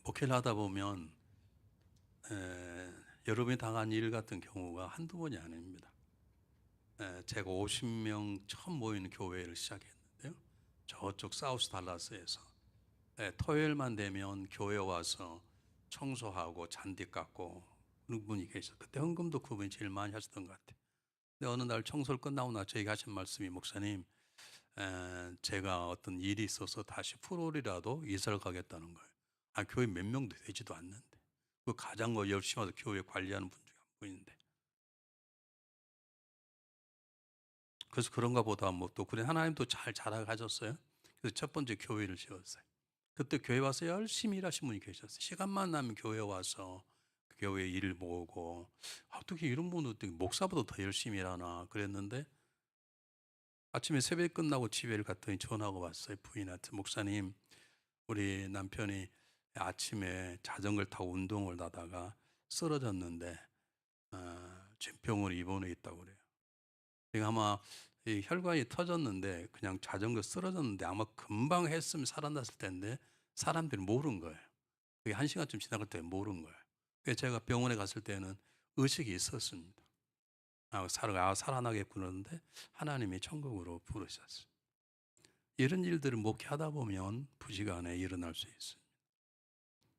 목회를 하다 보면 여러분이 당한 일 같은 경우가 한두 번이 아닙니다. 제가 50명 처음 모이는 교회를 시작했는데요. 저쪽 사우스 달라스에서 토요일만 되면 교회 와서 청소하고 잔디 깎고 그런 분이 계셔서 그때 헌금도 그분이 제일 많이 하셨던 것 같아요. 근데 어느 날 청소를 끝나고 나서 저에게 하신 말씀이, 목사님, 제가 어떤 일이 있어서 다시 프로리라도 이사를 가겠다는 거예요. 교회 몇 명도 되지도 않는데 그 가장 열심히 와서 교회 관리하는 분 중에 한 분인데, 그래서 그런가 보다 뭐 또 그래 하나님도 잘 자라가셨어요. 그래서 첫 번째 교회를 지었어요. 그때 교회 와서 열심히 일하신 분이 계셨어요. 시간만 나면 교회 와서 그 교회 일을 보고, 어떻게 이런 분은 어떻게 목사보다 더 열심히 일하나 그랬는데, 아침에 새벽 끝나고 집에를 갔더니 전화가 왔어요. 부인한테, 목사님, 우리 남편이 아침에 자전거를 타고 운동을 하다가 쓰러졌는데 지금 병원에 입원해 있다고 그래요. 그러니까 아마 이 혈관이 터졌는데 그냥 자전거 쓰러졌는데 아마 금방 했으면 살아났을 텐데 사람들이 모른 거예요. 그게 1시간쯤 지나갈 때 모른 거예요. 그래서 제가 병원에 갔을 때는 의식이 있었습니다. 살아나겠구나 그러는데 하나님이 천국으로 부르셨어요. 이런 일들을 목회하다 보면 부지간에 일어날 수 있어요.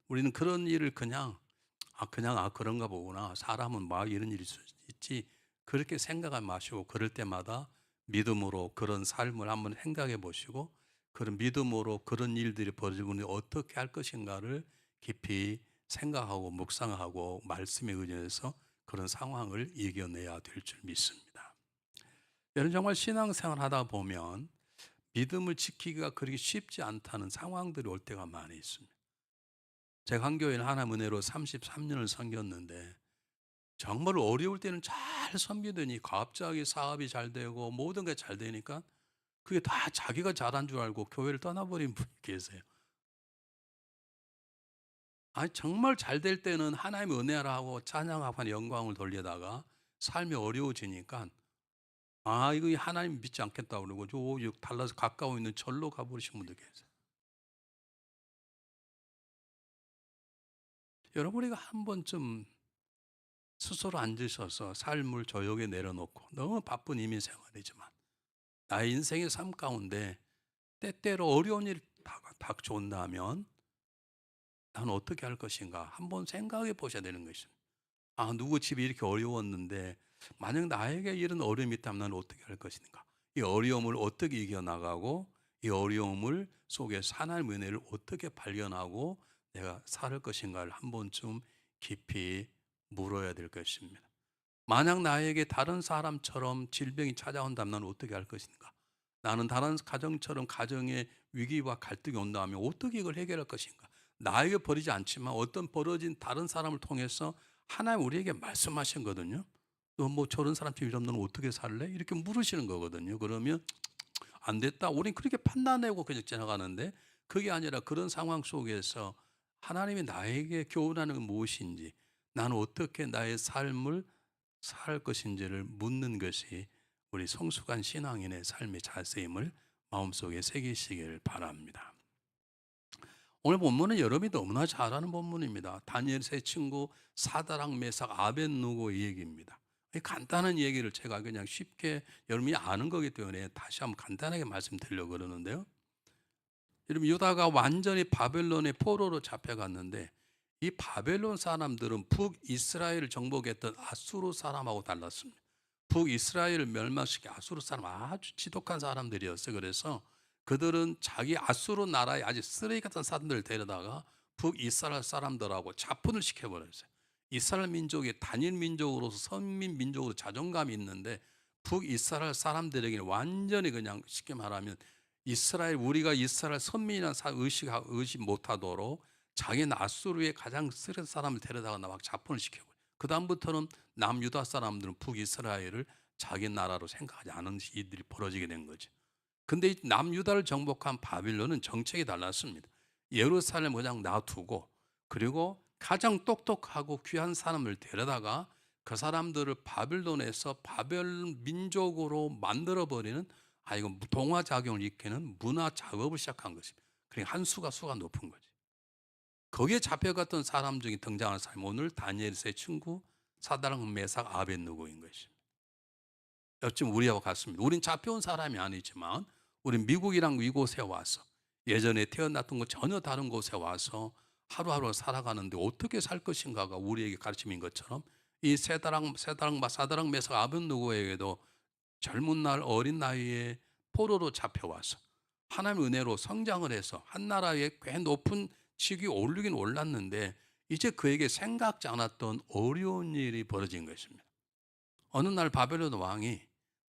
우리는 그런 일을 그런가 보구나, 사람은 막 이런 일이 있지, 그렇게 생각하지 마시고 그럴 때마다 믿음으로 그런 삶을 한번 생각해 보시고, 그런 믿음으로 그런 일들이 벌어지면 어떻게 할 것인가를 깊이 생각하고 묵상하고 말씀에 의존해서 그런 상황을 이겨내야 될 줄 믿습니다. 여러분, 정말 신앙생활 하다 보면 믿음을 지키기가 그렇게 쉽지 않다는 상황들이 올 때가 많이 있습니다. 제가 한 교회는 하나님 은혜로 33년을 섬겼는데 정말 어려울 때는 잘 섬기더니 갑자기 사업이 잘 되고 모든 게 잘 되니까 그게 다 자기가 잘한 줄 알고 교회를 떠나버린 분이 계세요. 정말 잘 될 때는 하나님의 은혜라 하고 찬양하고 하는 영광을 돌리다가 삶이 어려워지니까 이거 하나님 믿지 않겠다 그러고 저 달라서 가까워 있는 절로 가버리신 분들 계세요. 여러분, 우리가 한 번쯤 스스로 앉으셔서 삶을 조용히 내려놓고, 너무 바쁜 이민 생활이지만 나의 인생의 삶 가운데 때때로 어려운 일이 닥쳐온다면 나는 어떻게 할 것인가 한번 생각해 보셔야 되는 것입니다. 누구 집이 이렇게 어려웠는데 만약 나에게 이런 어려움이 있다면 나는 어떻게 할 것인가, 이 어려움을 어떻게 이겨나가고 이 어려움을 속에서 하나님의 은혜를 어떻게 발견하고 내가 살 것인가를 한 번쯤 깊이 물어야 될 것입니다. 만약 나에게 다른 사람처럼 질병이 찾아온다면 나는 어떻게 할 것인가? 나는 다른 가정처럼 가정에 위기와 갈등이 온다면 어떻게 이걸 해결할 것인가? 나에게 벌이지 않지만 어떤 벌어진 다른 사람을 통해서 하나님 우리에게 말씀하신 거거든요. 너 뭐 저런 사람처럼 이러면 너는 어떻게 살래? 이렇게 물으시는 거거든요. 그러면 안 됐다, 우린 그렇게 판단하고 그냥 지나가는데, 그게 아니라 그런 상황 속에서 하나님이 나에게 교훈하는 건 무엇인지, 나는 어떻게 나의 삶을 살 것인지를 묻는 것이 우리 성숙한 신앙인의 삶의 자세임을 마음속에 새기시길 바랍니다. 오늘 본문은 여러분이 너무나 잘 아는 본문입니다. 다니엘 세 친구 사드락, 메삭, 아벳느고의 얘기입니다. 이 간단한 얘기를 제가 그냥 쉽게 여러분이 아는 거기 때문에 다시 한번 간단하게 말씀드리려고 그러는데요. 여러분, 유다가 완전히 바벨론의 포로로 잡혀갔는데 이 바벨론 사람들은 북이스라엘을 정복했던 아수르 사람하고 달랐습니다. 북이스라엘을 멸망시킨 아수르 사람, 아주 지독한 사람들이었어요. 그래서 그들은 자기 아수르 나라에 아주 쓰레기 같은 사람들을 데려다가 북이스라엘 사람들하고 자fun을 시켜버렸어요. 이스라엘 민족이 단일 민족으로서 선민 민족으로 자존감이 있는데 북이스라엘 사람들에게는 완전히 그냥 쉽게 말하면 우리가 이스라엘 선민이라는 의식 못하도록 자기는 아수르의 가장 쓰레기 사람을 데려다가 막 자fun을 시켜버려요. 그 다음부터는 남유다 사람들은 북이스라엘을 자기 나라로 생각하지 않은 일들이 벌어지게 된 거죠. 근데 이 남유다를 정복한 바빌론은 정책이 달랐습니다. 예루살렘 그냥 놔두고, 그리고 가장 똑똑하고 귀한 사람을 데려다가 그 사람들을 바빌론에서 바벨 민족으로 만들어버리는, 이거 동화작용을 일으키는 문화 작업을 시작한 것입니다. 그러니까 수가 높은 거지. 거기에 잡혀갔던 사람 중에 등장하는 사람이 오늘 다니엘의 친구 사드락 메삭 아벳느고인 것입니다. 어쩜 우리와 같습니다. 우린 잡혀온 사람이 아니지만 우린 미국이란 이곳에 와서 예전에 태어났던 것 전혀 다른 곳에 와서 하루하루 살아가는데 어떻게 살 것인가가 우리에게 가르침인 것처럼 이 사드락 메삭 아벳느고에게도 젊은 날 어린 나이에 포로로 잡혀와서 하나님의 은혜로 성장을 해서 한 나라의 꽤 높은 직위에 오르긴 올랐는데 이제 그에게 생각지 않았던 어려운 일이 벌어진 것입니다. 어느 날 바벨론 왕이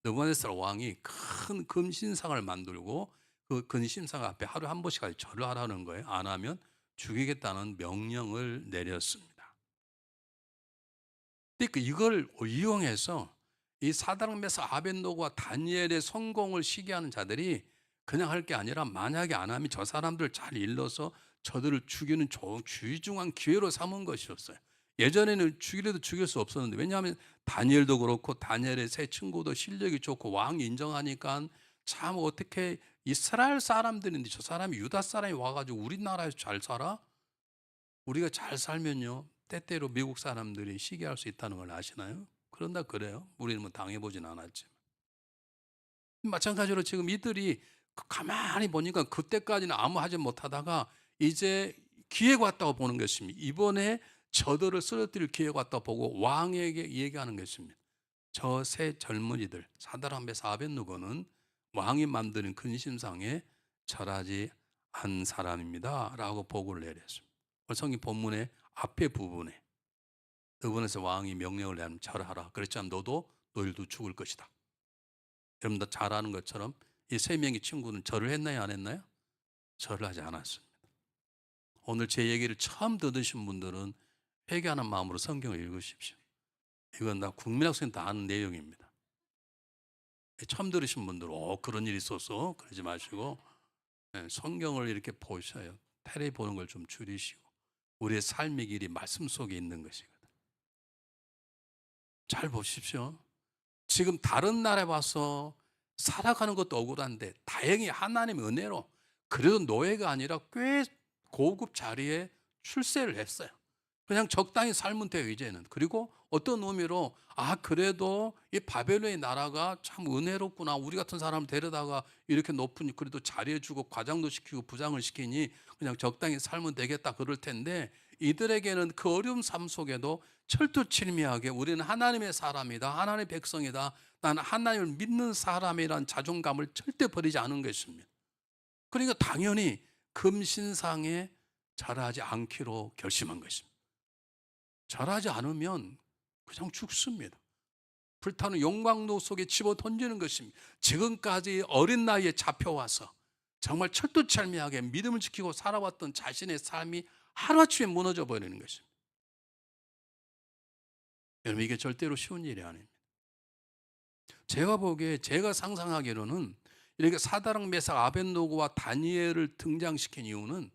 느부갓네살 왕이 큰 금신상을 만들고 그 금신상 앞에 하루에 한 번씩까지 절을 하라는 거예요. 안 하면 죽이겠다는 명령을 내렸습니다. 그러니까 이걸 이용해서 이 사드락 메삭 아벳느고와 다니엘의 성공을 시기하는 자들이 그냥 할 게 아니라 만약에 안 하면 저 사람들 잘 일러서 저들을 죽이는 귀중한 기회로 삼은 것이었어요. 예전에는 죽이려도 죽일 수 없었는데 왜냐하면 다니엘도 그렇고 다니엘의 세 친구도 실력이 좋고 왕이 인정하니까 참 어떻게 이스라엘 사람들인데 저 사람이 유다 사람이 와가지고 우리나라에서 잘 살아? 우리가 잘 살면요 때때로 미국 사람들이 시기할 수 있다는 걸 아시나요? 그런다 그래요. 우리는 뭐 당해보진 않았지만. 마찬가지로 지금 이들이 가만히 보니까 그때까지는 아무 하지 못하다가 이제 기회가 왔다고 보는 것입니다. 이번에 저들을 쓰러뜨릴 기회가 왔다고 보고 왕에게 얘기하는 것입니다. 저 세 젊은이들 사드락 메삭 아벳느고는 왕이 만드는 근심상에 절하지 않은 사람입니다 라고 보고를 내렸습니다. 성경 본문의 앞에 부분에 그분에서 왕이 명령을 내면 절하라. 그렇지 않으면 너희도 죽을 것이다. 여러분들 잘 아는 것처럼 이 세 명의 친구는 절을 했나요, 안 했나요? 절을 하지 않았습니다. 오늘 제 얘기를 처음 들으신 분들은 회개하는 마음으로 성경을 읽으십시오. 이건 다 국민학생 다 아는 내용입니다. 처음 들으신 분들은 그런 일이 있었어? 그러지 마시고 성경을 이렇게 보셔요. 테레비 보는 걸 좀 줄이시고 우리의 삶의 길이 말씀 속에 있는 것이거든. 잘 보십시오. 지금 다른 나라에 와서 살아가는 것도 억울한데 다행히 하나님의 은혜로 그래도 노예가 아니라 꽤 고급 자리에 출세를 했어요. 그냥 적당히 살면 돼요 이제는. 그리고 어떤 의미로 그래도 이 바벨론의 나라가 참 은혜롭구나. 우리 같은 사람을 데려다가 이렇게 높은 그래도 자리해 주고 과장도 시키고 부장을 시키니 그냥 적당히 살면 되겠다 그럴 텐데 이들에게는 그 어려운 삶 속에도 철두철미하게 우리는 하나님의 사람이다. 하나님의 백성이다. 나는 하나님을 믿는 사람이란 자존감을 절대 버리지 않은 것입니다. 그러니까 당연히 금신상에 절하지 않기로 결심한 것입니다. 절하지 않으면 그냥 죽습니다. 불타는 용광로 속에 집어 던지는 것입니다. 지금까지 어린 나이에 잡혀와서 정말 철두철미하게 믿음을 지키고 살아왔던 자신의 삶이 하루아침에 무너져 버리는 것입니다. 여러분 이게 절대로 쉬운 일이 아닙니다. 제가 보기에 제가 상상하기로는 이렇게 사드락 메삭 아벳느고와 다니엘을 등장시킨 이유는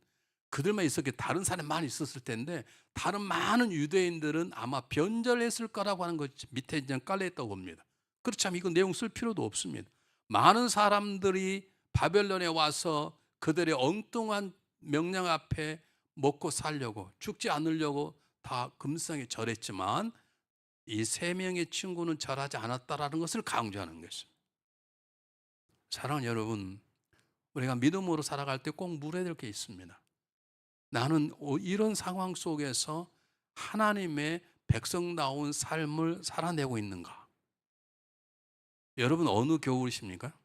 그들만 있었기에 다른 사람이 많이 있었을 텐데 다른 많은 유대인들은 아마 변절했을 거라고 하는 것 밑에 이제 깔려있다고 봅니다. 그렇다면 이거 내용 쓸 필요도 없습니다. 많은 사람들이 바벨론에 와서 그들의 엉뚱한 명령 앞에 먹고 살려고 죽지 않으려고 다 금상에 절했지만 이 세 명의 친구는 절하지 않았다라는 것을 강조하는 것입니다. 사랑하는 여러분, 우리가 믿음으로 살아갈 때 꼭 물어야 될 게 있습니다. 나는 이런 상황 속에서 하나님의 백성다운 삶을 살아내고 있는가? 여러분 어느 교우이십니까?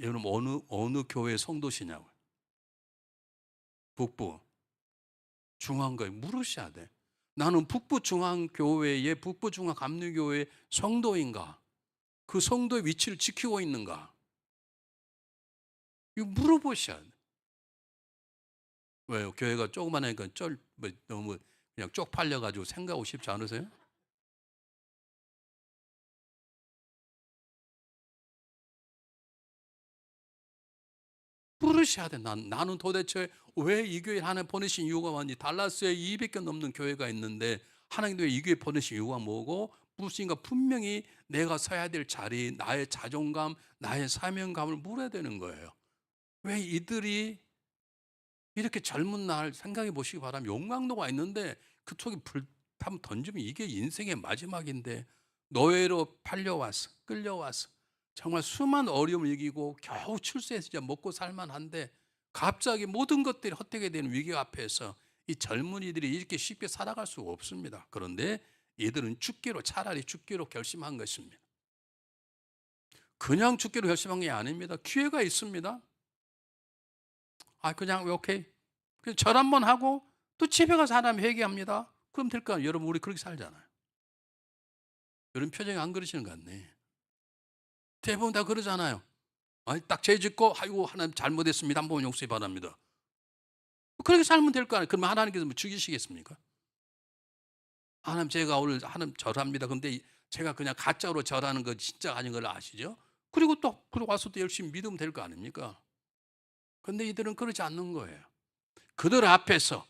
여러분 어느 교회 성도시냐고요? 북부, 중앙교회 물으셔야 돼. 나는 북부중앙교회의 북부중앙감리교회 성도인가? 그 성도의 위치를 지키고 있는가? 이거 물어보셔야 돼. 왜요? 교회가 조그마하니까 너무 그냥 쪽팔려가지고 생각하고 싶지 않으세요? 물으셔야 돼. 나는 도대체 왜 이 교회 하나님 보내신 이유가 뭐니? 달라스에 200개 넘는 교회가 있는데 하나님도 이 교회 보내신 이유가 뭐고? 무엇인가 분명히 내가 서야 될 자리, 나의 자존감, 나의 사명감을 물어야 되는 거예요. 왜 이들이 이렇게 젊은 날 생각해 보시기 바랍니다. 용광로가 있는데 그쪽에 불타면 던지면 이게 인생의 마지막인데 노예로 팔려와서 끌려와서 정말 수많은 어려움을 이기고 겨우 출세해서 이제 먹고 살만한데 갑자기 모든 것들이 헛되게 되는 위기 앞에서 이 젊은이들이 이렇게 쉽게 살아갈 수가 없습니다. 그런데 이들은 죽기로, 차라리 죽기로 결심한 것입니다. 그냥 죽기로 결심한 게 아닙니다. 기회가 있습니다. 그냥 오케이. 그냥 절 한번 하고 또 집에 가서 하나님 회개합니다. 그럼 될까요? 여러분, 우리 그렇게 살잖아요. 여러분 표정이 안 그러시는 것 같네. 대부분 다 그러잖아요. 딱 죄 짓고 아이고 하나님 잘못했습니다. 한 번 용서해 바랍니다. 그렇게 살면 될 거 아니에요. 그러면 하나님께서 뭐 죽이시겠습니까? 하나님, 제가 오늘 하나님 절합니다. 근데 제가 그냥 가짜로 절하는 거 진짜 아닌 걸 아시죠? 그리고 또 와서 또 열심히 믿으면 될 거 아닙니까? 근데 이들은 그러지 않는 거예요. 그들 앞에서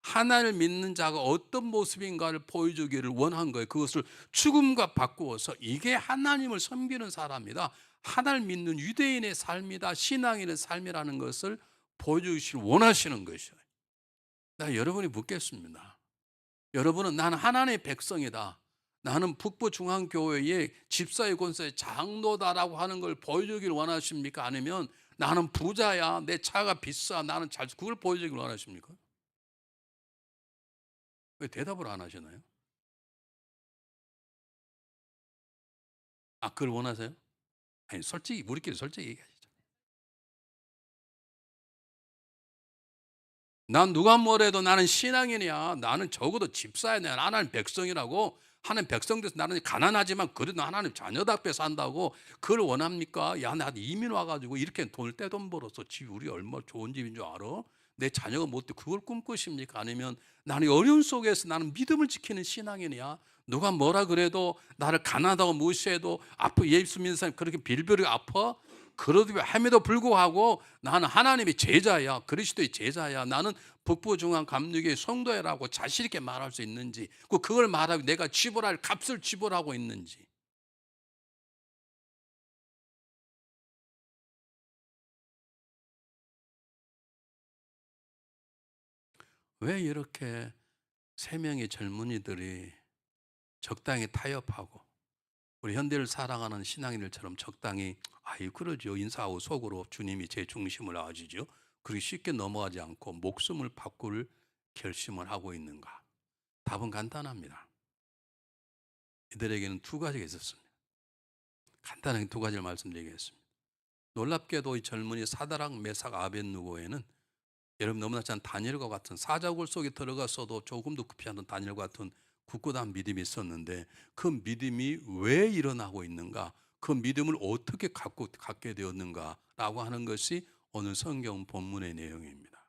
하나님을 믿는 자가 어떤 모습인가를 보여주기를 원한 거예요. 그것을 죽음과 바꾸어서 이게 하나님을 섬기는 사람이다, 하나님을 믿는 유대인의 삶이다, 신앙인의 삶이라는 것을 보여주시길 원하시는 것이에요. 나 여러분이 묻겠습니다. 여러분은 나는 하나님의 백성이다, 나는 북부중앙교회의 집사의 권사의 장로다라고 하는 걸 보여주길 원하십니까? 아니면 나는 부자야, 내 차가 비싸, 나는 잘, 그걸 보여주길 원하십니까? 왜 대답을 안 하시나요? 그걸 원하세요? 아니, 솔직히 우리끼리 솔직히 얘기하시죠. 난 누가 뭐래도 나는 신앙인이야, 나는 적어도 집사야, 나는 백성이라고, 하나님 백성 돼서 나는 가난하지만 그래도 하나님 자녀답게 산다고, 그걸 원합니까? 야, 나 이민 와가지고 이렇게 돈을 떼돈 벌어서 집, 우리 얼마나 좋은 집인 줄 알아? 내 자녀가 못돼, 그걸 꿈꾸십니까? 아니면 나는 어려움 속에서 나는 믿음을 지키는 신앙인이야, 누가 뭐라 그래도 나를 가난하다고 무시해도 아프, 예수 믿는 사람이 그렇게 빌빌이 아파? 그럼에도 불구하고 나는 하나님의 제자야, 그리스도의 제자야, 나는 북부중앙 감리교의 성도야라고 자신 있게 말할 수 있는지, 그걸 말하고 내가 지불할 값을 지불하고 있는지. 왜 이렇게 세 명의 젊은이들이 적당히 타협하고 우리 현대를 살아가는 신앙인들처럼 적당히 그러죠, 인사하고 속으로 주님이 제 중심을 아시죠, 그렇게 쉽게 넘어가지 않고 목숨을 바꿀 결심을 하고 있는가? 답은 간단합니다. 이들에게는 두 가지가 있었습니다. 간단하게 두 가지를 말씀드리겠습니다. 놀랍게도 이 젊은이 사드락, 메삭, 아벳느고에는 여러분 너무나 잘 다니엘과 같은 사자굴 속에 들어갔어도 조금도 급히 않은 다니엘과 같은 굳건한 믿음이 있었는데, 그 믿음이 왜 일어나고 있는가, 그 믿음을 어떻게 갖게 되었는가라고 하는 것이 오늘 성경 본문의 내용입니다.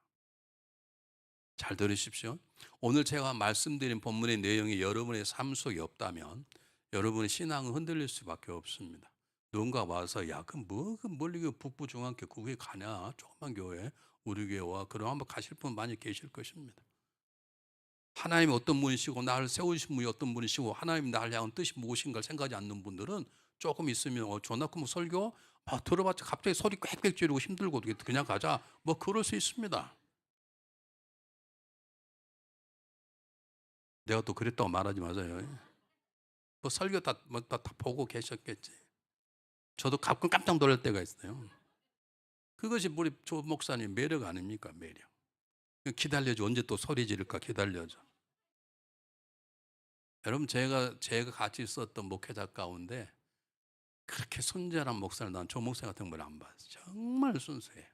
잘 들으십시오. 오늘 제가 말씀드린 본문의 내용이 여러분의 삶 속에 없다면 여러분의 신앙은 흔들릴 수밖에 없습니다. 누군가 와서 그 멀리 그 북부중앙교 그게 가냐, 조그만 교회, 우리 교회와, 그럼 한번 가실 분 많이 계실 것입니다. 하나님이 어떤 분이시고 나를 세우신 분이 어떤 분이시고 하나님 나를 향한 뜻이 무엇인가를 생각하지 않는 분들은 조금 있으면 존나 큰 설교 들어봤자 갑자기 소리 꽥꽥 지르고 힘들고 그냥 가자, 그럴 수 있습니다. 내가 또 그랬다고 말하지 마세요. 설교 다 보고 계셨겠지. 저도 가끔 깜짝 놀랄 때가 있어요. 그것이 우리 조 목사님 매력 아닙니까? 매력. 기다려줘. 언제 또 소리 지를까 기다려줘. 여러분, 제가 같이 있었던 목회자 가운데 그렇게 순전한 목사를 난 조 목사 같은 걸 안 봤어요. 정말 순수해요.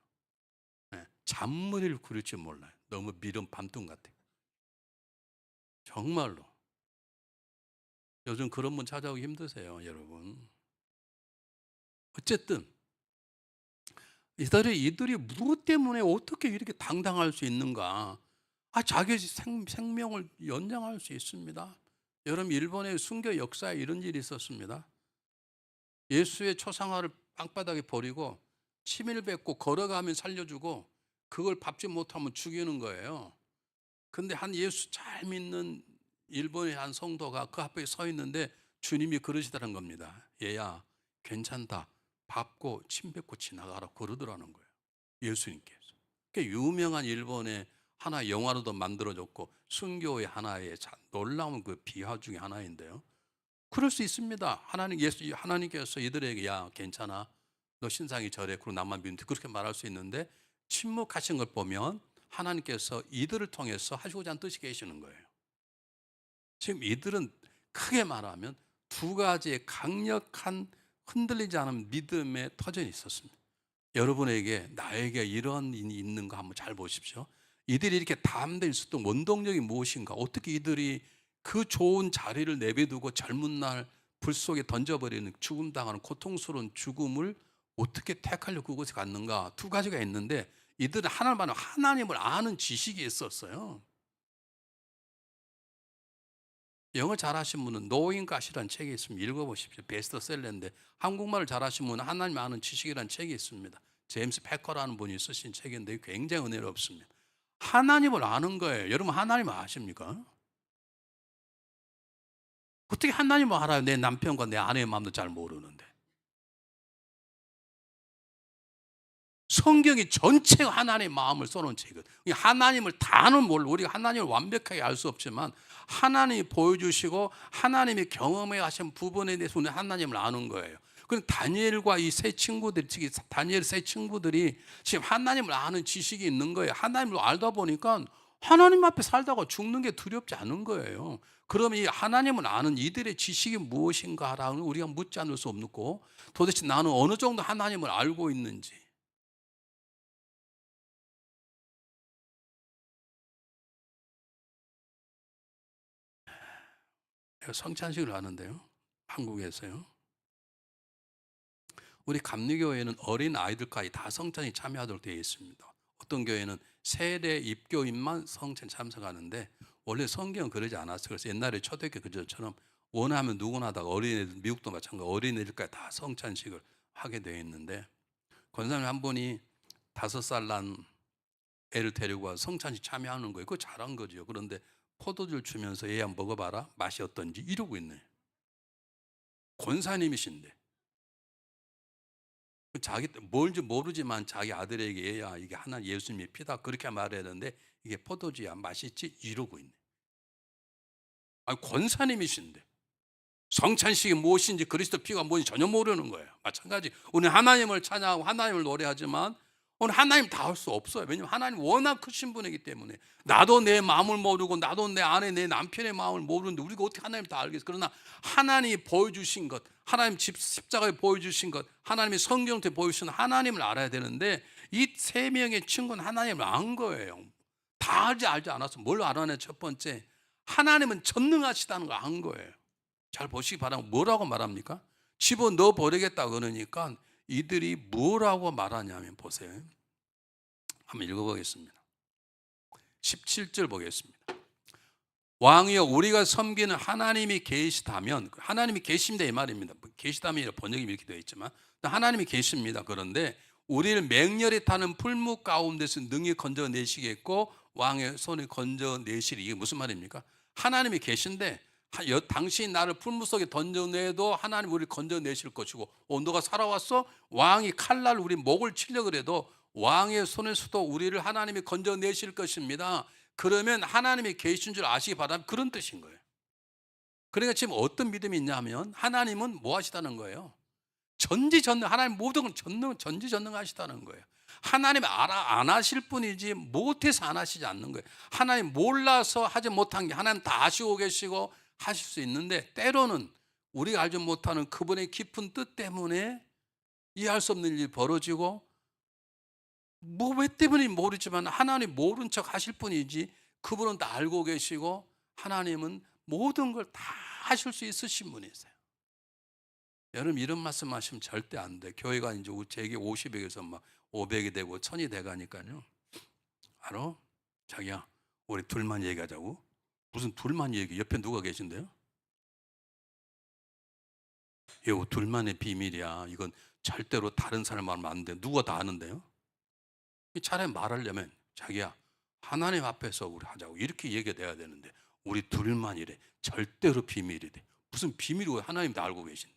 잔머리를 구릴 줄 몰라요. 너무 미련 밤뚱 같아요. 정말로. 요즘 그런 분 찾아오기 힘드세요, 여러분. 어쨌든 이들이 무엇 때문에 어떻게 이렇게 당당할 수 있는가? 자기 생명을 연장할 수 있습니다. 여러분, 일본의 순교 역사에 이런 일이 있었습니다. 예수의 초상화를 땅바닥에 버리고 침일 뱉고 걸어가면 살려주고 그걸 밟지 못하면 죽이는 거예요. 근데 한 예수 잘 믿는 일본의 한 성도가 그 앞에 서 있는데 주님이 그러시다는 겁니다. 얘야, 괜찮다, 밟고 침 뱉고 지나가라 그러더라는 거예요, 예수님께서. 꽤 유명한 일본의 하나 영화로도 만들어졌고 순교의 하나의 놀라운 그 비화 중에 하나인데요. 그럴 수 있습니다. 하나님께서 이들에게 야 괜찮아, 너 신상이 저래, 그리고 나만 믿으면 돼, 그렇게 말할 수 있는데 침묵하신 걸 보면 하나님께서 이들을 통해서 하시고자 하는 뜻이 계시는 거예요. 지금 이들은 크게 말하면 두 가지의 강력한 흔들리지 않은 믿음의 터전이 있었습니다. 여러분에게 나에게 이런 일이 있는 거 한번 잘 보십시오. 이들이 이렇게 담대히 있었던 원동력이 무엇인가? 어떻게 이들이 그 좋은 자리를 내비두고 젊은 날 불 속에 던져버리는 죽음 당하는 고통스러운 죽음을 어떻게 택하려고 그곳에 갔는가? 두 가지가 있는데 이들은 하나님을 아는 지식이 있었어요. 영어 잘하신 분은 노잉 갓이라는 책이 있습니다. 읽어보십시오. 베스트셀러인데 한국말을 잘하신 분은 하나님 아는 지식이라는 책이 있습니다. 제임스 패커라는 분이 쓰신 책인데 굉장히 은혜롭습니다. 하나님을 아는 거예요. 여러분 하나님을 아십니까? 어떻게 하나님을 알아요? 내 남편과 내 아내의 마음도 잘 모르는데. 성경이 전체가 하나님의 마음을 써놓은 책이거든요. 하나님을 다는 몰라. 우리가 하나님을 완벽하게 알 수 없지만 하나님이 보여주시고 하나님이 경험해 하신 부분에 대해서 우리는 하나님을 아는 거예요. 그럼 다니엘과 이 세 친구들이, 특히 다니엘 세 친구들이 지금 하나님을 아는 지식이 있는 거예요. 하나님을 알다 보니까 하나님 앞에 살다가 죽는 게 두렵지 않은 거예요. 그러면 이 하나님을 아는 이들의 지식이 무엇인가라는 우리가 묻지 않을 수 없고, 도대체 나는 어느 정도 하나님을 알고 있는지. 제가 성찬식을 하는데요, 한국에서요. 우리 감리교회는 어린 아이들까지 다 성찬에 참여하도록 되어 있습니다. 어떤 교회는 세례 입교인만 성찬 참석하는데 원래 성경은 그러지 않았어요. 그래서 옛날에 초대교회 그저처럼 원하면 누구나 하다가 어린애들, 미국도 마찬가지로 어린애들까지 다 성찬식을 하게 되어 있는데, 권사님 한 분이 5살 난 애를 데리고 와서 성찬식 참여하는 거예요. 그거 잘한 거죠. 그런데 포도주를 주면서 얘 한번 먹어봐라, 맛이 어떤지 이러고 있네. 권사님이신데 자기 뭘지 모르지만 자기 아들에게 얘야 이게 하나님 예수님의 피다 그렇게 말해야 되는데 이게 포도주야 맛있지 이러고 있네. 아니 권사님이신데 성찬식이 무엇인지 그리스도 피가 뭔지 전혀 모르는 거예요. 마찬가지 우리는 하나님을 찬양하고 하나님을 노래하지만 오늘 하나님 다 할 수 없어요. 왜냐하면 하나님 워낙 크신 분이기 때문에. 나도 내 마음을 모르고 나도 내 아내 내 남편의 마음을 모르는데 우리가 어떻게 하나님 다 알겠어요. 그러나 하나님이 보여주신 것, 하나님 십자가에 보여주신 것, 하나님이 성경에 보여주신 하나님을 알아야 되는데 이 세 명의 친구는 하나님을 안 거예요. 다 알지 않았어. 뭘 알아내? 첫 번째, 하나님은 전능하시다는 걸 안 거예요. 잘 보시기 바랍니다. 뭐라고 말합니까? 집어넣어 버리겠다 그러니까 이들이 뭐라고 말하냐면 보세요. 한번 읽어보겠습니다. 17절 보겠습니다. 왕이여 우리가 섬기는 하나님이 계시다면, 하나님이 계십니다 이 말입니다. 계시다면 번역이 이렇게 되어 있지만 하나님이 계십니다. 그런데 우리를 맹렬히 타는 풀무 가운데서 능히 건져내시겠고 왕의 손에 건져내시리. 이게 무슨 말입니까? 하나님이 계신데 당신이 나를 풀무 속에 던져내도 하나님 우리를 건져내실 것이고, 너가 살아왔어? 왕이 칼날 우리 목을 치려고 그래도 왕의 손에서도 우리를 하나님이 건져내실 것입니다. 그러면 하나님이 계신 줄 아시기 바랍니다. 그런 뜻인 거예요. 그러니까 지금 어떤 믿음이 있냐면 하나님은 뭐 하시다는 거예요? 전지전능, 하나님 모든 건 전지전능하시다는 거예요. 하나님 안 하실 뿐이지 못해서 안 하시지 않는 거예요. 하나님 몰라서 하지 못한 게 하나님 다 아시고 계시고 하실 수 있는데, 때로는 우리가 알지 못하는 그분의 깊은 뜻 때문에 이해할 수 없는 일이 벌어지고, 뭐 왜 때문인지 모르지만 하나님 모른 척 하실 뿐이지 그분은 다 알고 계시고 하나님은 모든 걸 다 하실 수 있으신 분이세요. 여러분 이런 말씀 하시면 절대 안 돼. 교회가 이제 제게 50에서 막 500이 되고 1000이 돼가니까요. 알아? 자기야 우리 둘만 얘기하자고. 무슨 둘만 얘기? 옆에 누가 계신데요? 이거 둘만의 비밀이야. 이건 절대로 다른 사람 말하면 안 돼. 누가 다 아는데요? 차라리 말하려면 자기야 하나님 앞에서 우리 하자고 이렇게 얘기가 돼야 되는데 우리 둘만이래. 절대로 비밀이래. 무슨 비밀이고 하나님 다 알고 계신데.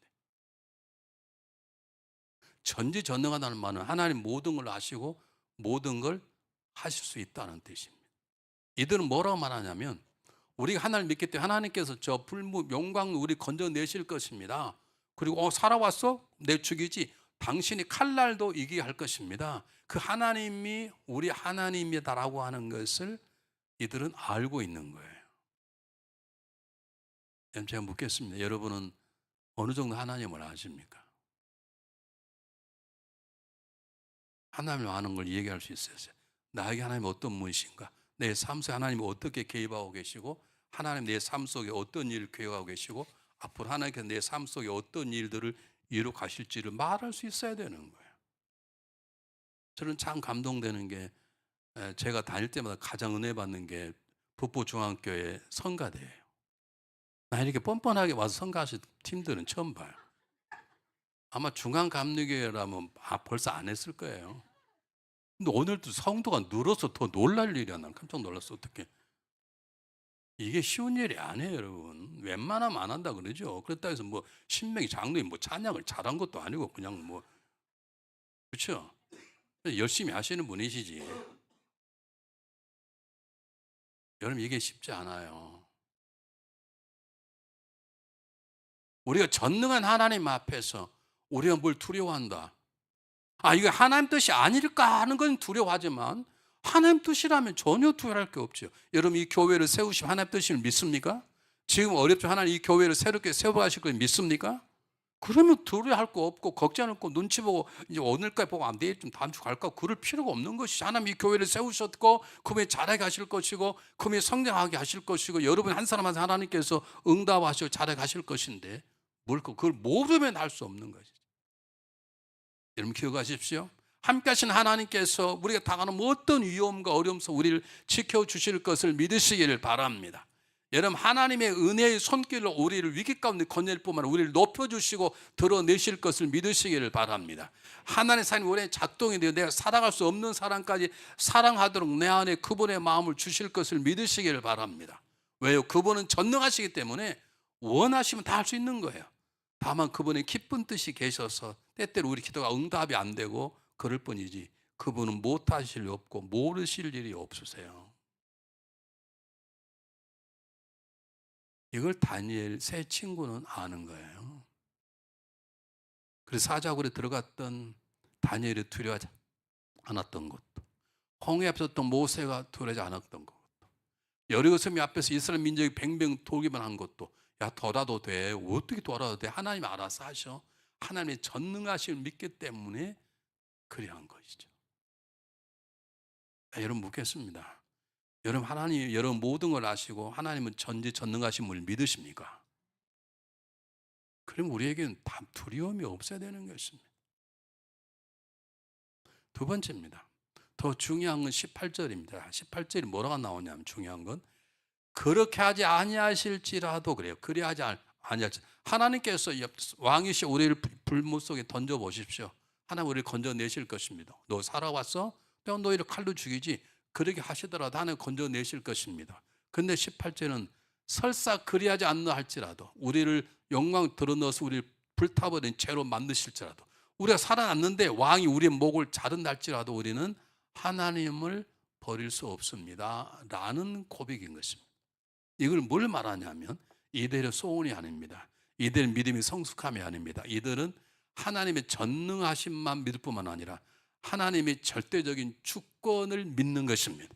전지전능하다는 말은 하나님 모든 걸 아시고 모든 걸 하실 수 있다는 뜻입니다. 이들은 뭐라고 말하냐면 우리가 하나님을 믿기 때문에 하나님께서 저 불무 용광로 우리 건져내실 것입니다. 그리고 살아왔어? 내 죽이지. 당신이 칼날도 이기게 할 것입니다. 그 하나님이 우리 하나님이다라고 하는 것을 이들은 알고 있는 거예요. 제가 묻겠습니다. 여러분은 어느 정도 하나님을 아십니까? 하나님을 아는 걸 얘기할 수 있어요. 나에게 하나님이 어떤 분이신가? 내 삶 속에 하나님이 어떻게 개입하고 계시고 하나님 내 삶 속에 어떤 일을 계획하고 계시고 앞으로 하나님께서 내 삶 속에 어떤 일들을 이루어 가실지를 말할 수 있어야 되는 거예요. 저는 참 감동되는 게 제가 다닐 때마다 가장 은혜 받는 게 북부중앙교회 성가대예요. 나 이렇게 뻔뻔하게 와서 성가하신 팀들은 처음 봐요. 아마 중앙감리교회라면 벌써 안 했을 거예요. 근데 오늘도 성도가 늘어서 더 놀랄 일이야. 난 깜짝 놀랐어. 어떻게 이게 쉬운 일이 아니에요, 여러분. 웬만하면 안 한다 그러죠. 그렇다 해서 뭐 신명이 장로님 뭐 찬양을 잘한 것도 아니고 그냥 뭐 그렇죠. 열심히 하시는 분이시지. 여러분 이게 쉽지 않아요. 우리가 전능한 하나님 앞에서 우리가 뭘 두려워한다. 이게 하나님 뜻이 아닐까 하는 건 두려워하지만 하나님 뜻이라면 전혀 두려워할 게 없죠. 여러분 이 교회를 세우시면 하나님 뜻을 믿습니까? 지금 어렵죠. 하나님 이 교회를 새롭게 세워가실 걸 믿습니까? 그러면 두려워할 거 없고 걱정할 거 눈치 보고 이제 오늘까지 보고 내일 좀 다음 주 갈까 그럴 필요가 없는 것이죠. 하나님 이 교회를 세우셨고 그분이 잘하게 하실 것이고 그분이 성장하게 하실 것이고 여러분 한 사람 한 사람 하나님께서 응답하시고 잘하게 하실 것인데 그걸 모르면 할 수 없는 것이죠. 여러분 기억하십시오. 함께 하신 하나님께서 우리가 당하는 어떤 위험과 어려움 속 우리를 지켜주실 것을 믿으시기를 바랍니다. 여러분 하나님의 은혜의 손길로 우리를 위기 가운데 건질 뿐만 아니라 우리를 높여주시고 드러내실 것을 믿으시기를 바랍니다. 하나님의 사랑이 우리의 작동이 되어 내가 살아갈 수 없는 사람까지 사랑하도록 내 안에 그분의 마음을 주실 것을 믿으시기를 바랍니다. 왜요? 그분은 전능하시기 때문에 원하시면 다 할 수 있는 거예요. 다만 그분의 기쁜 뜻이 계셔서 때때로 우리 기도가 응답이 안 되고 그럴 뿐이지 그분은 못하실 일 없고 모르실 일이 없으세요. 이걸 다니엘 세 친구는 아는 거예요. 그래서 사자굴에 들어갔던 다니엘이 두려워하지 않았던 것도, 홍해 앞에 섰던 모세가 두려워하지 않았던 것도, 여리고 섬 앞에서 이스라엘 민족이 뱅뱅 돌기만 한 것도 야 돌아도 돼. 어떻게 돌아도 돼. 하나님 알아서 하셔. 하나님의 전능하심을 믿기 때문에 그리한 것이죠. 여러분 묻겠습니다. 여러분 하나님 여러분 모든 걸 아시고 하나님은 전능하신 분을 믿으십니까? 그럼 우리에게는 다 두려움이 없어야 되는 것입니다. 두 번째입니다. 더 중요한 건 18절입니다. 18절이 뭐라고 나오냐면 중요한 건 그렇게 하지 아니하실지라도 그래요. 그리하지 아니할지 하나님께서 왕이시 우리를 불못 속에 던져 보십시오. 하나님 우리를 건져내실 것입니다. 너 살아왔어? 내가 너희를 칼로 죽이지. 그렇게 하시더라도 하나님 건져내실 것입니다. 근데 18절은 설사 그리하지 않나 할지라도 우리를 영광 드러넣어서 우리를 불타버린 죄로 만드실지라도 우리가 살아났는데 왕이 우리의 목을 자른다 할지라도 우리는 하나님을 버릴 수 없습니다 라는 고백인 것입니다. 이걸 뭘 말하냐면 이들의 소원이 아닙니다. 이들의 믿음이 성숙함이 아닙니다. 이들은 하나님의 전능하심만 믿을 뿐만 아니라 하나님의 절대적인 주권을 믿는 것입니다.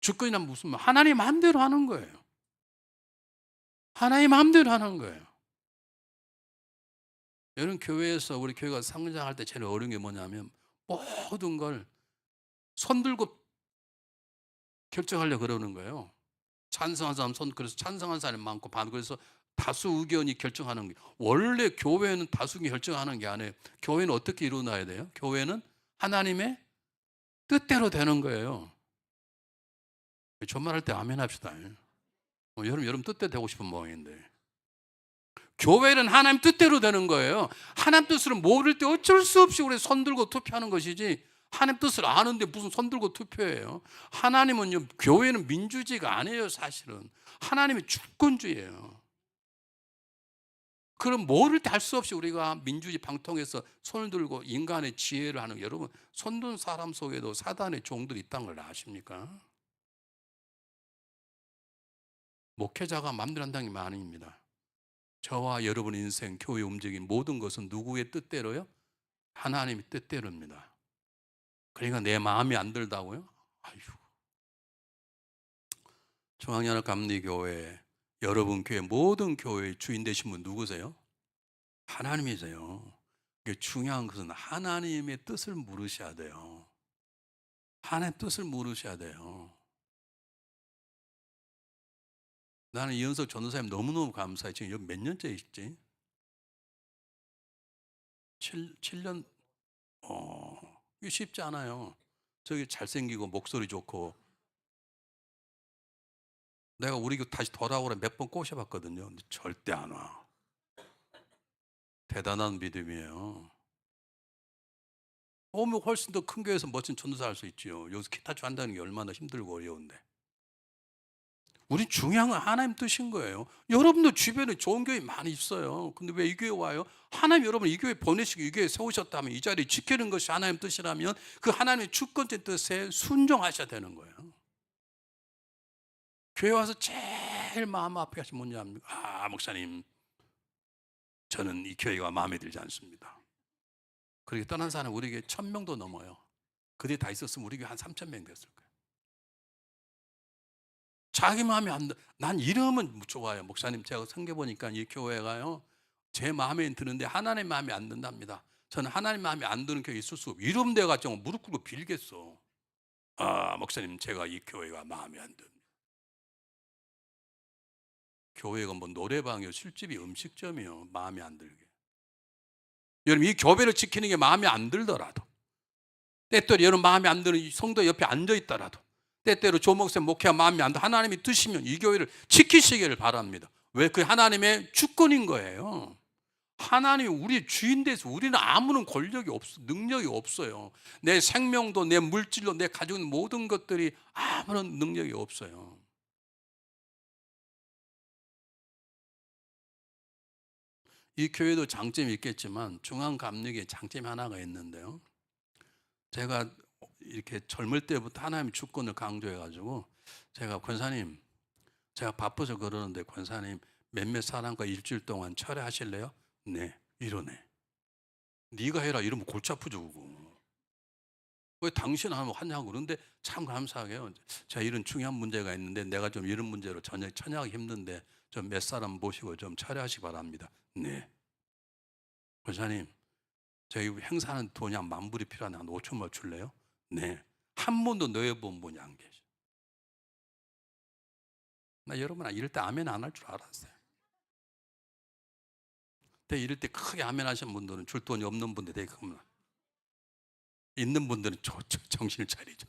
주권이란 무슨 말? 하나님 마음대로 하는 거예요. 하나님 마음대로 하는 거예요. 여러분 교회에서 우리 교회가 성장할 때 제일 어려운 게 뭐냐면 모든 걸 손들고 결정하려고 그러는 거예요. 찬성한 사람 그래서 찬성한 사람이 많고 그래서 다수 의견이 결정하는 게 원래 교회는 다수 의견이 결정하는 게 아니에요. 교회는 어떻게 이루어나야 돼요? 교회는 하나님의 뜻대로 되는 거예요. 전말할 때 아멘 합시다. 여러분 뜻대로 되고 싶은 모양인데 교회는 하나님 뜻대로 되는 거예요. 하나님 뜻을 모를 때 어쩔 수 없이 우리 손들고 투표하는 것이지 하나님 뜻을 아는데 무슨 손들고 투표해요. 하나님은요 교회는 민주주의가 아니에요. 사실은 하나님이 주권주의예요. 그럼 모를 때 할 수 없이 우리가 민주주의 방통해서 손을 들고 인간의 지혜를 하는, 여러분 손든 사람 속에도 사단의 종들이 있다는 걸 아십니까? 목회자가 마음대로 한다는 게 아닙니다. 저와 여러분 인생, 교회 움직임 모든 것은 누구의 뜻대로요? 하나님의 뜻대로입니다. 그러니까 내 마음이 안 들다고요? 아휴. 중앙연합감리교회, 여러분 교회 모든 교회의 주인 되신 분 누구세요? 하나님이세요. 중요한 것은 하나님의 뜻을 물으셔야 돼요. 하나님의 뜻을 물으셔야 돼요. 나는 이현석 전도사님 너무너무 감사해. 지금 여기 몇 년째 있지? 7년? 이게 쉽지 않아요. 저기 잘생기고 목소리 좋고. 내가 우리 교회 다시 돌아오라 몇 번 꼬셔봤거든요. 근데 절대 안 와. 대단한 믿음이에요. 오면 훨씬 더 큰 교회에서 멋진 전도사 할 수 있지요. 여기서 기타 한다는 게 얼마나 힘들고 어려운데. 우리 중요한 건 하나님 뜻인 거예요. 여러분도 주변에 좋은 교회 많이 있어요. 근데 왜 이 교회 와요? 하나님 여러분 이 교회 보내시고 이 교회 세우셨다면, 이 자리에 지키는 것이 하나님 뜻이라면 그 하나님의 주권적 뜻에 순종하셔야 되는 거예요. 교회 와서 제일 마음 아프게 하신 뭔지 압니까? 목사님, 저는 이 교회가 마음에 들지 않습니다. 그렇게 떠난 사람 우리에게 1,000명도 넘어요. 그들이 다 있었으면 우리 교회 한 3,000명 됐을 거예요. 자기 마음에 안 들, 난 이름은 좋아요. 목사님, 제가 생겨보니까 이 교회가요, 제 마음에 드는데 하나님 마음에 안 든답니다. 저는 하나님 마음에 안 드는 교회 있을 수 없고, 이름 돼가지고 무릎 꿇고 빌겠어. 목사님, 제가 이 교회가 마음에 안 듭니다. 교회가 뭐 노래방이요, 술집이, 음식점이요, 마음에 안 들게. 여러분, 이 교회를 지키는 게 마음에 안 들더라도, 때때로 여러분 마음에 안 드는 성도 옆에 앉아 있더라도, 때때로 조목사님 목회가 마음에 안 들어 하나님이 뜻이면 이 교회를 지키시기를 바랍니다. 왜? 그 하나님의 주권인 거예요. 하나님이 우리의 주인 돼서 우리는 아무런 권력이 없어, 능력이 없어요. 내 생명도, 내 물질도, 내 가지고 있는 모든 것들이 아무런 능력이 없어요. 이 교회도 장점이 있겠지만 중앙감리교의 장점이 하나가 있는데요. 제가 이렇게 젊을 때부터 하나님의 주권을 강조해가지고, 제가 권사님, 제가 바빠서 그러는데 권사님 몇몇 사람과 일주일 동안 철회하실래요? 네. 이러네. 네가 해라 이러면 골치 아프죠. 그거. 왜 당신 하면 하냐고. 그런데 참 감사하게요. 제가 이런 중요한 문제가 있는데 내가 좀 이런 문제로 처냐하기 힘든데 좀 몇 사람 모시고 좀 철회하시기 바랍니다. 네. 권사님, 저희 행사하는 돈이 한 10,000불이 필요한데 한 5천만 줄래요? 네. 한 번도 너해본 분이 안 계셔. 나 여러분 이럴 때 아멘 안 할 줄 알았어요. 근데 이럴 때 크게 아멘 하시는 분들은 줄 돈이 없는 분들 되게 큽니다. 있는 분들은 정신을 차리죠.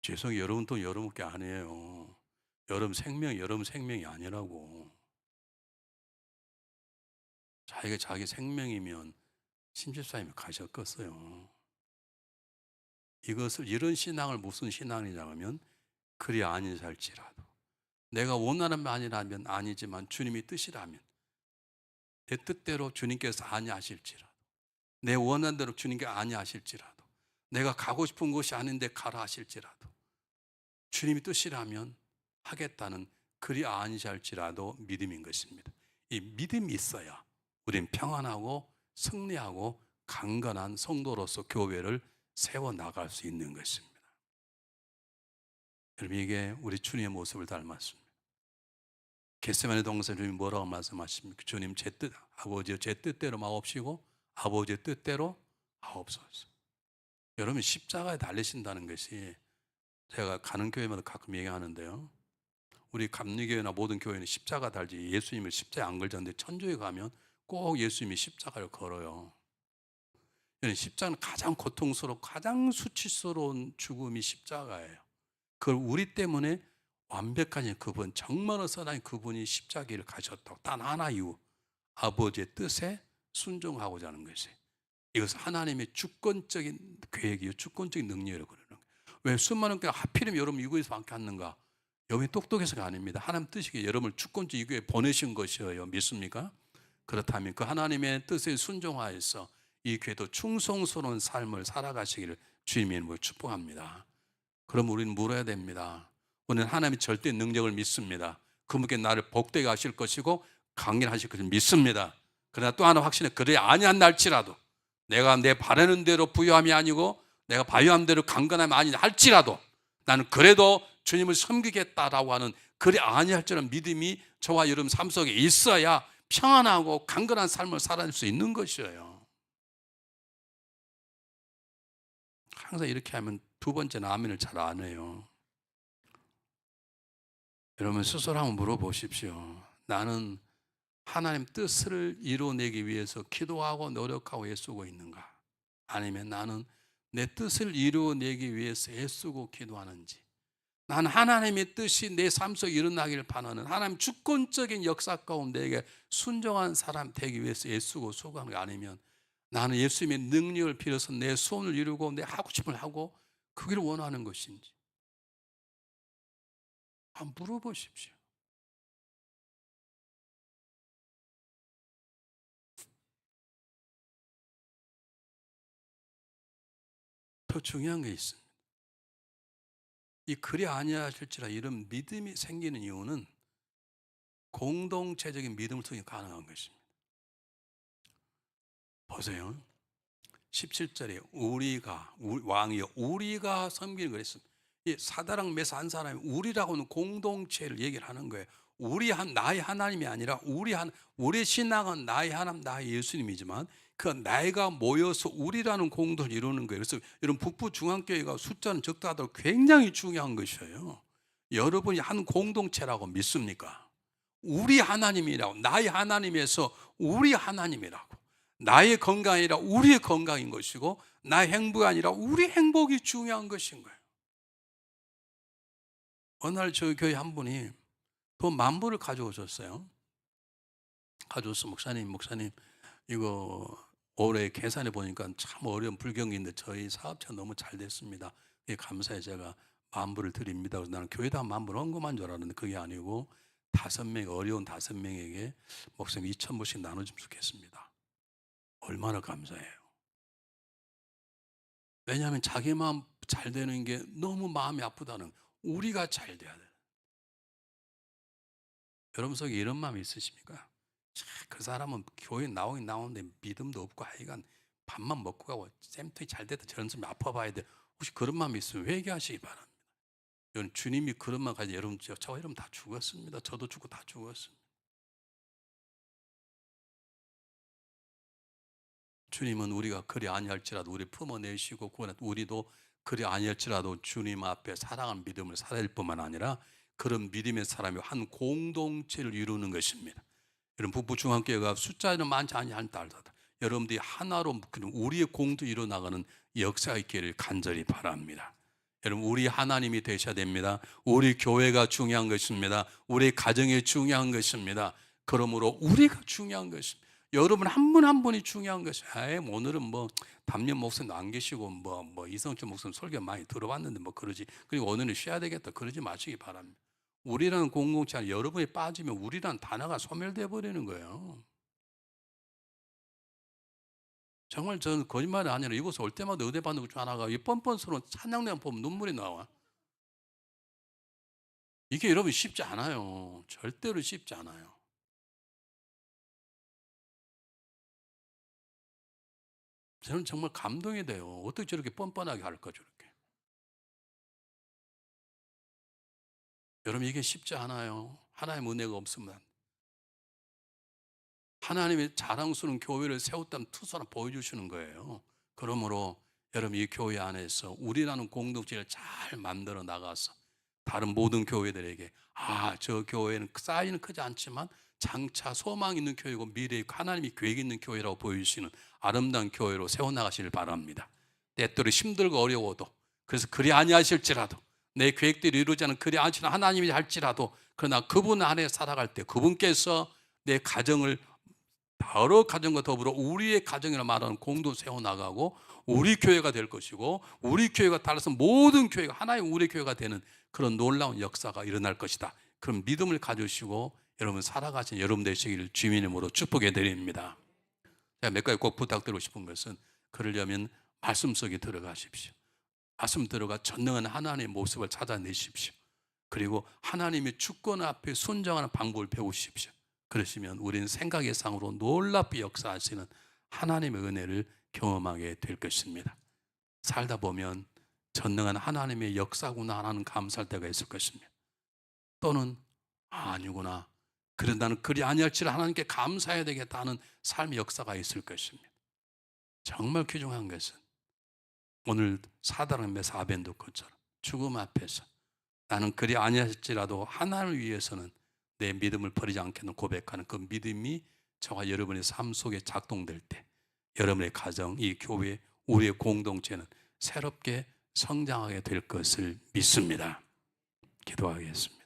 죄송해요. 여러분 돈 여러분 게 아니에요. 여러분 생명이 아니라고. 자기가 자기 생명이면 심집사님이 가셨겠어요. 이런 신앙을 무슨 신앙이냐면, 그리 아니살지라도, 내가 원하는 바아니라면 아니지만 주님이 뜻이라면, 내 뜻대로 주님께서 아니하실지라도, 내 원하는 대로 주님께 아니하실지라도, 내가 가고 싶은 곳이 아닌데 가라 하실지라도 주님이 뜻이라면 하겠다는, 그리 아니할지라도 믿음인 것입니다. 이 믿음이 있어야 우린 평안하고 승리하고 강건한 성도로서 교회를 세워나갈 수 있는 것입니다. 여러분, 이게 우리 주님의 모습을 닮았습니다. 겟세마네 동산 주님 뭐라고 말씀하십니까? 주님, 제 뜻, 아버지여 제 뜻대로 마옵시고 아버지의 뜻대로 하옵소서. 여러분, 십자가에 달리신다는 것이, 제가 가는 교회마다 가끔 얘기하는데요, 우리 감리교회나 모든 교회는 십자가 달지 예수님을 십자가에 안 걸졌는데, 천주에 가면 꼭 예수님이 십자가를 걸어요. 십자가는 가장 고통스럽고 가장 수치스러운 죽음이 십자가예요. 그걸 우리 때문에 완벽하신 그분, 정말로 선하신 그분이 십자가를 가셨다고. 단 하나 이유, 아버지의 뜻에 순종하고자 하는 것이에요. 이것은 하나님의 주권적인 계획이요, 주권적인 능력이라고 그러는 거예요. 왜 수많은 교회 하필이면 여러분 이곳에서 많게 하는가? 여러분이 똑똑해서가 아닙니다. 하나님 뜻이기에 여러분을 주권적 이 교회에 보내신 것이에요. 믿습니까? 그렇다면 그 하나님의 뜻에 순종하여서 이 교회도 충성스러운 삶을 살아가시기를 주님의 이름으로 축복합니다. 그럼 우리는 물어야 됩니다. 우리는 하나님의 절대 능력을 믿습니다. 그분께 나를 복되게 하실 것이고 강렬하실 것을 믿습니다. 그러나 또 하나 확신해, 그래 아니한날지라도 내가 내 바라는 대로 부유함이 아니고 내가 바유한 대로 강건함이 아니냐 할지라도 나는 그래도 주님을 섬기겠다라고 하는 그래 아니할지라는 믿음이 저와 여러분 삶 속에 있어야 평안하고 강건한 삶을 살아낼 수 있는 것이에요. 항상 이렇게 하면 두 번째는 아멘을 잘 안 해요. 여러분 스스로 한번 물어보십시오. 나는 하나님 뜻을 이루어내기 위해서 기도하고 노력하고 애쓰고 있는가? 아니면 나는 내 뜻을 이루어내기 위해서 애쓰고 기도하는지, 나는 하나님의 뜻이 내 삶 속에 일어나기를 바라는 하나님 주권적인 역사 가운데 내게 순종한 사람 되기 위해서 애쓰고 수고하는 게 아니면 나는 예수님의 능력을 빌어서 내 소원을 이루고 내 하고 싶은 걸 하고 그기를 원하는 것인지 한번 물어보십시오. 더 중요한 게 있습니다. 이 그리 아니하실지라 이런 믿음이 생기는 이유는 공동체적인 믿음을 통해 가능한 것입니다. 보세요. 17절에 왕이여 우리가 섬기는 그랬습니다. 이 사다랑 메사 한 사람이 우리라고 하는 공동체를 얘기를 하는 거예요. 나의 하나님이 아니라 우리 신앙은 나의 하나님, 나의 예수님이지만 그 나이가 모여서 우리라는 공동을 이루는 거예요. 그래서 여러분 북부 중앙교회가 숫자는 적다 하더라도 굉장히 중요한 것이에요. 여러분이 한 공동체라고 믿습니까? 우리 하나님이라고, 나의 하나님에서 우리 하나님이라고, 나의 건강이 아니라 우리의 건강인 것이고 나의 행복이 아니라 우리 행복이 중요한 것인 거예요. 어느 날 저희 교회 한 분이 돈 10,000불을 가져오셨어요. 가져와서 목사님 이거 올해 계산해 보니까 참 어려운 불경기인데 저희 사업체가 너무 잘 됐습니다. 감사해 제가 10,000불을 드립니다. 그래서 나는 교회다 10,000불 헌금한 줄 알았는데 그게 아니고 어려운 5명에게 목사님 2,000불씩 나눠주면 좋겠습니다. 얼마나 감사해요. 왜냐하면 자기 마음 잘 되는 게 너무 마음이 아프다는, 우리가 잘 돼야 돼. 여러분 속에 이런 마음이 있으십니까? 그 사람은 교회 나오긴 나오는데 믿음도 없고 하여간 밥만 먹고 가고 쌤통이 잘 됐다 저런 사람이 아파봐야 돼. 혹시 그런 마음이 있으면 회개하시기 바랍니다. 여러분 주님이 그런 마음 가지고 저와 여러분 다 죽었습니다. 저도 죽고 다 죽었습니다. 주님은 우리가 그리 아니할지라도 우리 품어내시고 우리도 그리 아니할지라도 주님 앞에 사랑하는 믿음을 살아야 할 뿐만 아니라 그런 믿음의 사람이 한 공동체를 이루는 것입니다. 여러분 북부중앙교회가 숫자는 많지 아니한다 알다. 여러분들이 하나로 우리의 공도 이루어나가는 역사가 있기를 간절히 바랍니다. 여러분 우리 하나님이 되셔야 됩니다. 우리 교회가 중요한 것입니다. 우리 가정이 중요한 것입니다. 그러므로 우리가 중요한 것입니다. 여러분 한 분 한 분이 중요한 것이에요. 오늘은 담임 목사님 안 계시고 이성철 목사님 설교 많이 들어봤는데 그러지. 그리고 오늘은 쉬어야 되겠다. 그러지 마시기 바랍니다. 우리라는 공동체 안에 여러분이 빠지면 우리라는 단어가 소멸되어 버리는 거예요. 정말 저는 거짓말이 아니라 이곳에 올 때마다 은혜 받는 것 중 하나가 이 뻔뻔스러운 찬양대만 보면 눈물이 나와. 이게 여러분 쉽지 않아요. 절대로 쉽지 않아요. 저는 정말 감동이 돼요. 어떻게 저렇게 뻔뻔하게 할까 저렇게. 여러분 이게 쉽지 않아요. 하나님의 은혜가 없으면 하나님의 자랑스러운 교회를 세웠다는 투서를 보여주시는 거예요. 그러므로 여러분 이 교회 안에서 우리라는 공동체를 잘 만들어 나가서 다른 모든 교회들에게 저 교회는 사이즈는 크지 않지만 장차 소망 있는 교회고 미래에 하나님이 계획 있는 교회라고 보여주시는 아름다운 교회로 세워나가시길 바랍니다. 때때로 힘들고 어려워도, 그래서 그리 아니하실지라도 내 계획들이 이루어지지 않은 그리 아니하시는 하나님이 할지라도, 그러나 그분 안에 살아갈 때 그분께서 내 가정을 여러 가정과 더불어 우리의 가정이라 말하는 공도 세워나가고 우리 교회가 될 것이고 우리 교회가 달라서 모든 교회가 하나의 우리 교회가 되는 그런 놀라운 역사가 일어날 것이다. 그런 믿음을 가지시고 여러분 살아가신 여러분 되시기를 주님의 이름으로 축복해 드립니다. 제가 몇 가지 꼭 부탁드리고 싶은 것은 그러려면 말씀 속에 들어가십시오. 말씀 들어가 전능한 하나님의 모습을 찾아내십시오. 그리고 하나님의 주권 앞에 순종하는 방법을 배우십시오. 그러시면 우리는 생각 이상으로 놀랍게 역사하시는 하나님의 은혜를 경험하게 될 것입니다. 살다 보면 전능한 하나님의 역사구나 하는 감사할 때가 있을 것입니다. 또는 아니구나, 그래 나는 그리 아니할지라 하나님께 감사해야 되겠다는 삶의 역사가 있을 것입니다. 정말 귀중한 것은 오늘 사다랑매 사벤도처럼 죽음 앞에서 나는 그리 아니할지라도 하나님을 위해서는 내 믿음을 버리지 않겠는 고백하는 그 믿음이 저와 여러분의 삶 속에 작동될 때 여러분의 가정, 이 교회, 우리의 공동체는 새롭게 성장하게 될 것을 믿습니다. 기도하겠습니다.